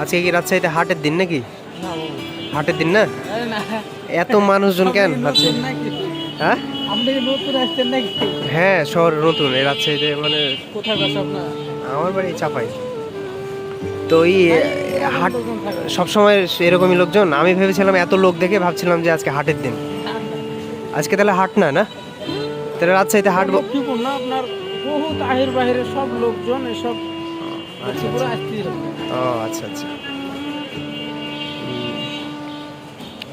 আজকে কি রাজশাহীতে হাটের দিন নাকি? না বাবু। হাটের দিন না? আরে না, এত মানুষজন কেন রাজশাহী? নতুন নাকি? হ্যাঁ আপনি কি নতুন আসছেন নাকি? হ্যাঁ, শহর নতুন এই রাজশাহীতে, মানে কোথায় বাসা আপনার? আমার বাড়ি চাপাই। তো এই হাট লোকজন থাকে। সবসময় এরকমই লোকজন? আমি ভেবেছিলাম এত লোক দেখে ভাবছিলাম যে আজকে হাটের দিন। না, না। আজকে তাহলে হাট না, না? তাহলে রাজশাহীতে হাট লক্ষ্মীপুর না আপনার, বহুত আহির বাহিরের সব লোকজন এসব লক্ষ্মীপুরে আসতেই হবে। ও আচ্ছা আচ্ছা।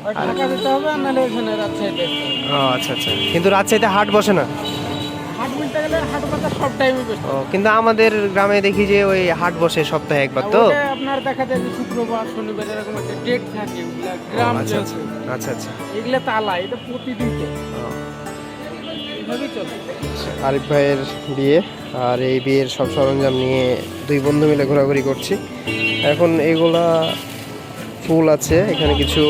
হয় ঢাকা যেতে হবে আর নাহলে এখানে রাজশাহীতে আসতে হবে। ও আচ্ছা আচ্ছা, কিন্তু রাজশাহীতে হাট বসে না? হাট বলতে গেলে হাট বাজার সব টাইমে ব্যস্ত। ও, কিন্তু আমাদের গ্রামে দেখি যে ওই হাট বসে সপ্তাহে একবার। তো ওটা আপনার দেখা যায় যে শুক্রবার শনিবার এরকম একটা ডেট থাকে, ওগুলা গ্রাম আচ্ছা যেহেতু। আচ্ছা আচ্ছা। এগুলা তালা, এটা প্রতিদিন চলে। ও, এইভাবেই চলে। আরিফ ভাইয়ের বিয়ে, আর এই বিয়ের সব সরঞ্জাম নিয়ে দুই বন্ধু মিলে ঘোরাঘুরি করছি। এখন এইগুলা ফুল আছে, এখানে কিছু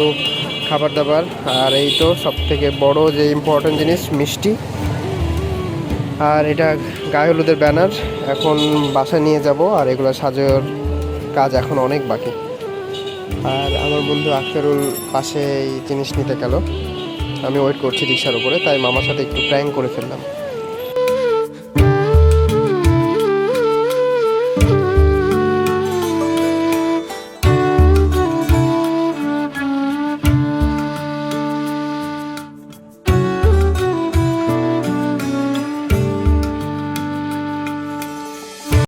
খাবার দাবার, আর এই তো সব থেকে বড় যে ইম্পর্টেন্ট জিনিস মিষ্টি। আর এটা গায়ে হলুদের ব্যানার, এখন বাসায় নিয়ে যাব, আর এগুলো সাজানোর কাজ এখন অনেক বাকি। আর আমার বন্ধু আখতারুল পাশে এই জিনিস নিতে গেল, আমি ওয়েট করছি রিক্সার উপরে, তাই মামার সাথে একটু প্র্যাঙ্ক করে ফেললাম।